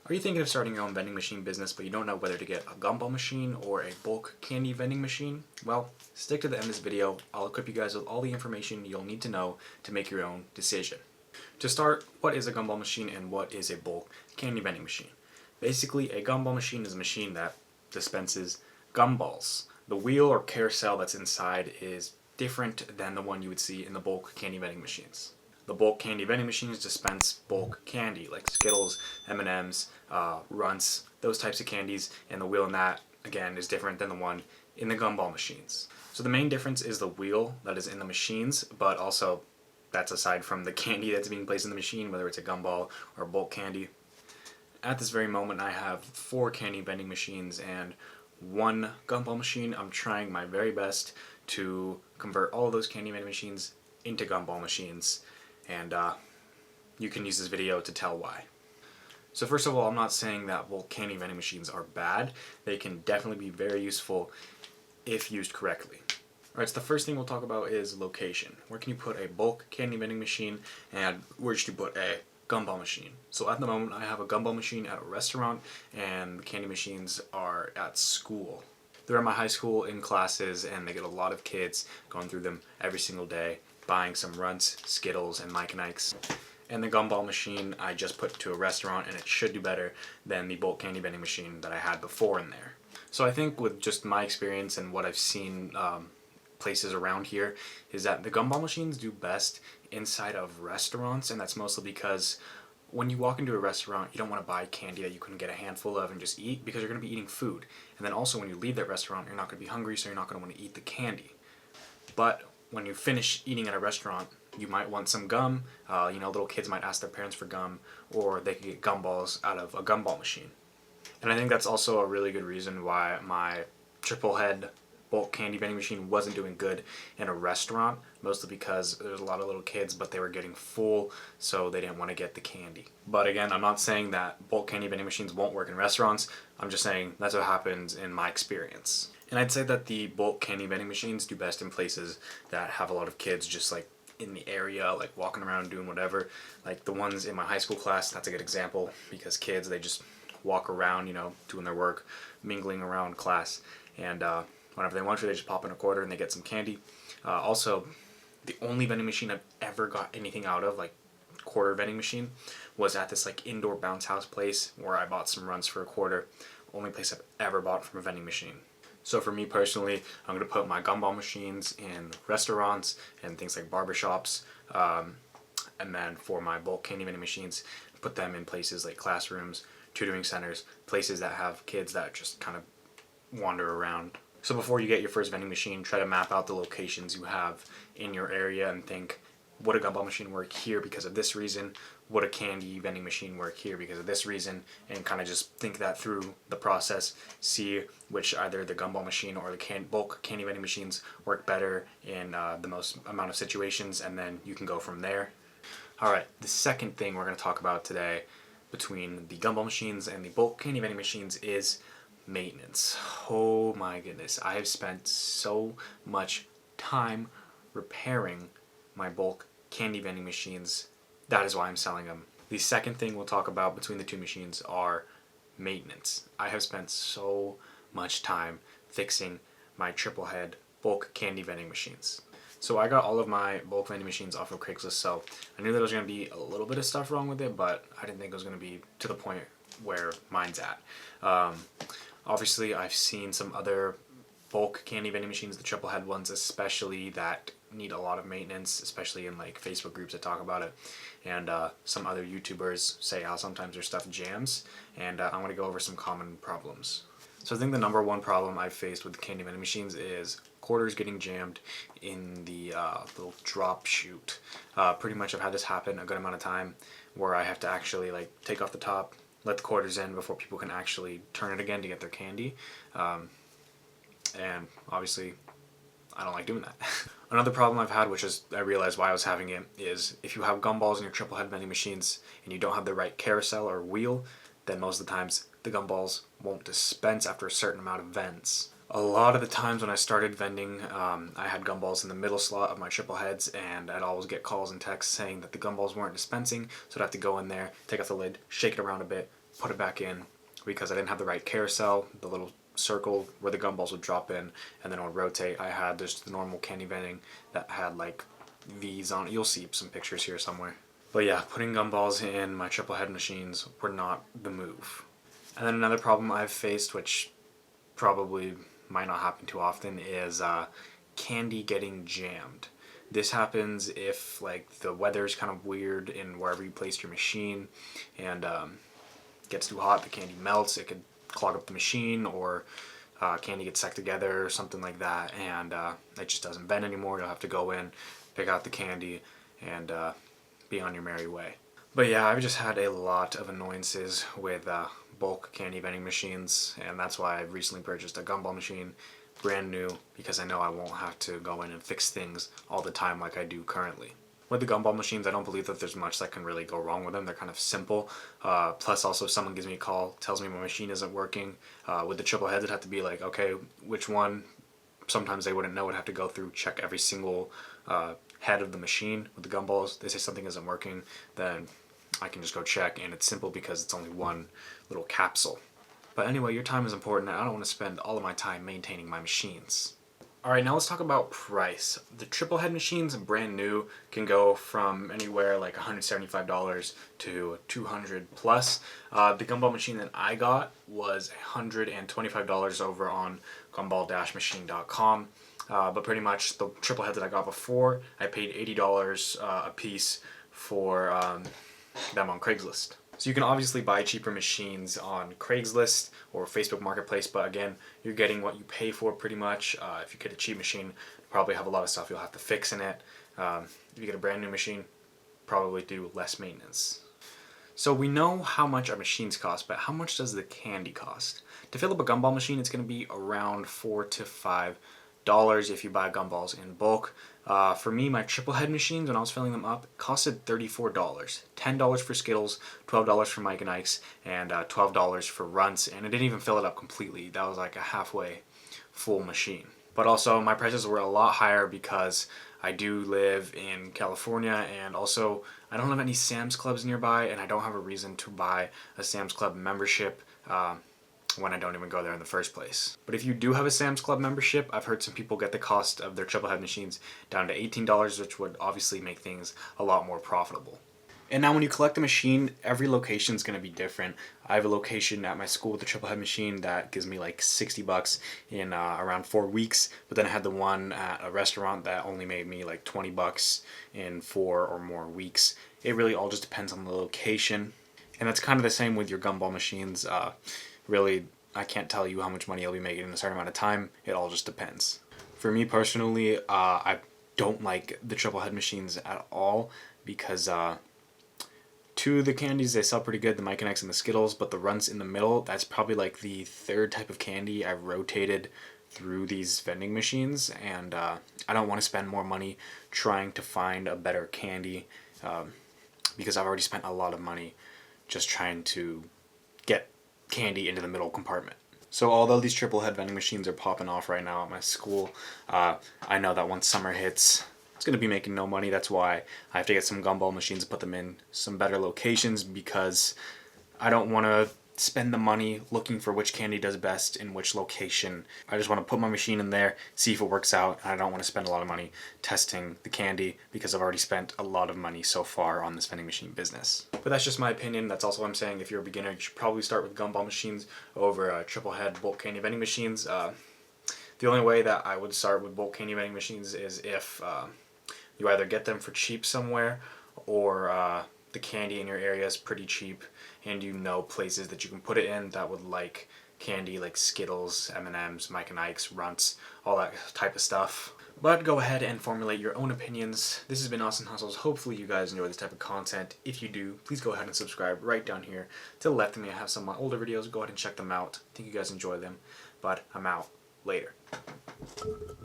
Are you thinking of starting your own vending machine business but you don't know whether to get a gumball machine or a bulk candy vending machine? Well, stick to the end of this video. I'll equip you guys with all the information you'll need to know to make your own decision. To start, what is a gumball machine and what is a bulk candy vending machine? Basically, a gumball machine is a machine that dispenses gumballs. The wheel or carousel that's inside is different than the one you would see in the bulk candy vending machines. The bulk candy vending machines dispense bulk candy like Skittles, M&Ms, Runts, those types of candies, and the wheel in that, again, is different than the one in the gumball machines. So the main difference is the wheel that is in the machines, but also that's aside from the candy that's being placed in the machine, whether it's a gumball or bulk candy. At this very moment, I have 4 candy vending machines and 1 gumball machine. I'm trying my very best to convert all of those candy vending machines into gumball machines, and you can use this video to tell why. So first of all, I'm not saying that bulk candy vending machines are bad. They can definitely be very useful if used correctly. Alright, so the first thing we'll talk about is location. Where can you put a bulk candy vending machine, and where should you put a gumball machine? So at the moment, I have a gumball machine at a restaurant, and the candy machines are at school. They're at my high school in classes, and they get a lot of kids going through them every single day, buying some Runts, Skittles, and Mike and Ike's. And the gumball machine I just put to a restaurant, and it should do better than the bulk candy vending machine that I had before in there. So I think with just my experience and what I've seen places around here is that the gumball machines do best inside of restaurants, and that's mostly because when you walk into a restaurant, you don't want to buy candy that you can get a handful of and just eat, because you're going to be eating food. And then also when you leave that restaurant, you're not going to be hungry, so you're not going to want to eat the candy. But when you finish eating at a restaurant, you might want some gum. Little kids might ask their parents for gum, or they could get gumballs out of a gumball machine. And I think that's also a really good reason why my triple head bulk candy vending machine wasn't doing good in a restaurant, mostly because there's a lot of little kids, but they were getting full, so they didn't want to get the candy. But again, I'm not saying that bulk candy vending machines won't work in restaurants. I'm just saying that's what happens in my experience. And I'd say that the bulk candy vending machines do best in places that have a lot of kids just like in the area, like walking around doing whatever. Like the ones in my high school class, that's a good example, because kids, they just walk around, doing their work, mingling around class, and whenever they want to, they just pop in a quarter and they get some candy. Also, the only vending machine I've ever got anything out of, like quarter vending machine, was at this like indoor bounce house place where I bought some Runts for a quarter. Only place I've ever bought from a vending machine. So for me personally, I'm going to put my gumball machines in restaurants and things like barbershops, and then for my bulk candy vending machines, put them in places like classrooms, tutoring centers, places that have kids that just kind of wander around. So before you get your first vending machine, try to map out the locations you have in your area and think, would a gumball machine work here because of this reason? Would a candy vending machine work here because of this reason? And kind of just think that through the process. See which either the gumball machine or the bulk candy vending machines work better in the most amount of situations, and then you can go from there. Alright, the second thing we're going to talk about today between the gumball machines and the bulk candy vending machines is maintenance. Oh my goodness, I have spent so much time repairing my bulk candy vending machines. That is why I'm selling them. The second thing we'll talk about between the two machines are maintenance. I have spent so much time fixing my triple head bulk candy vending machines. So I got all of my bulk vending machines off of Craigslist, so I knew there was going to be a little bit of stuff wrong with it, but I didn't think it was going to be to the point where mine's at. Obviously, I've seen some other bulk candy vending machines, the triple head ones especially, that need a lot of maintenance, especially in like Facebook groups that talk about it, and some other YouTubers say how sometimes their stuff jams, and I'm going to go over some common problems. So I think the number one problem I've faced with the candy vending machines is quarters getting jammed in the little drop chute. Pretty much I've had this happen a good amount of time, where I have to actually like take off the top, let the quarters in before people can actually turn it again to get their candy. And obviously, I don't like doing that. Another problem I've had, which is I realized why I was having it, is if you have gumballs in your triple head vending machines and you don't have the right carousel or wheel, then most of the times the gumballs won't dispense after a certain amount of vents. A lot of the times when I started vending, I had gumballs in the middle slot of my triple heads, and I'd always get calls and texts saying that the gumballs weren't dispensing, so I'd have to go in there, take off the lid, shake it around a bit, put it back in because I didn't have the right carousel, the little circle where the gumballs would drop in and then it would rotate. I had just the normal candy vending that had like V's on it. You'll see some pictures here somewhere. But yeah, putting gumballs in my triple head machines were not the move. And then another problem I've faced, which probably might not happen too often, is candy getting jammed. This happens if like the weather's kind of weird in wherever you placed your machine and gets too hot, the candy melts, it could clog up the machine, or candy gets stuck together or something like that, and it just doesn't bend anymore. You'll have to go in, pick out the candy, and be on your merry way. But yeah, I've just had a lot of annoyances with bulk candy vending machines, and that's why I've recently purchased a gumball machine, brand new, because I know I won't have to go in and fix things all the time like I do currently. With the gumball machines, I don't believe that there's much that can really go wrong with them. They're kind of simple. Plus, also, if someone gives me a call, tells me my machine isn't working, with the triple heads, it'd have to be like, okay, which one? Sometimes they wouldn't know. It'd have to go through, check every single head of the machine. With the gumballs, they say something isn't working, then I can just go check, and it's simple because it's only one little capsule. But anyway, your time is important, and I don't want to spend all of my time maintaining my machines. Alright, now let's talk about price. The triple head machines, brand new, can go from anywhere like $175 to $200 plus. The gumball machine that I got was $125 over on gumball-machine.com. But pretty much the triple head that I got before, I paid $80 a piece for them on Craigslist. So you can obviously buy cheaper machines on Craigslist or Facebook Marketplace, but again, you're getting what you pay for pretty much. If you get a cheap machine, probably have a lot of stuff you'll have to fix in it. If you get a brand new machine, probably do less maintenance. So we know how much our machines cost, but how much does the candy cost? To fill up a gumball machine, it's going to be around $4 to $5 if you buy gumballs in bulk. For me, my triple head machines, when I was filling them up, costed $34. $10 for Skittles, $12 for Mike and Ike's, and $12 for Runts, and it didn't even fill it up completely. That was like a halfway full machine. But also, my prices were a lot higher because I do live in California, and also I don't have any Sam's Clubs nearby, and I don't have a reason to buy a Sam's Club membership when I don't even go there in the first place. But if you do have a Sam's Club membership, I've heard some people get the cost of their triple head machines down to $18, which would obviously make things a lot more profitable. And now when you collect a machine, every location is going to be different. I have a location at my school with a triple head machine that gives me like $60 in around 4 weeks, but then I had the one at a restaurant that only made me like $20 in 4 or more weeks. It really all just depends on the location. And that's kind of the same with your gumball machines. Really, I can't tell you how much money you'll be making in a certain amount of time. It all just depends. For me personally, I don't like the triple head machines at all because two of the candies, they sell pretty good, the Mike and Ike's and the Skittles, but the Runts in the middle, that's probably like the third type of candy I've rotated through these vending machines, and I don't want to spend more money trying to find a better candy because I've already spent a lot of money just trying to get candy into the middle compartment. So although these triple head vending machines are popping off right now at my school, I know that once summer hits, it's going to be making no money. That's why I have to get some gumball machines and put them in some better locations, because I don't want to spend the money looking for which candy does best in which location. I just want to put my machine in there, see if it works out, and I don't want to spend a lot of money testing the candy because I've already spent a lot of money so far on this vending machine business. But that's just my opinion. That's also what I'm saying. If you're a beginner, you should probably start with gumball machines over triple head bulk candy vending machines. The only way that I would start with bulk candy vending machines is if you either get them for cheap somewhere, or the candy in your area is pretty cheap and you know places that you can put it in that would like candy like Skittles, M&M's, Mike and Ike's, Runts, all that type of stuff. But go ahead and formulate your own opinions. This has been Austyn Hustles. Hopefully you guys enjoy this type of content. If you do, please go ahead and subscribe right down here to the left of me. I have some of my older videos. Go ahead and check them out. I think you guys enjoy them. But I'm out. Later.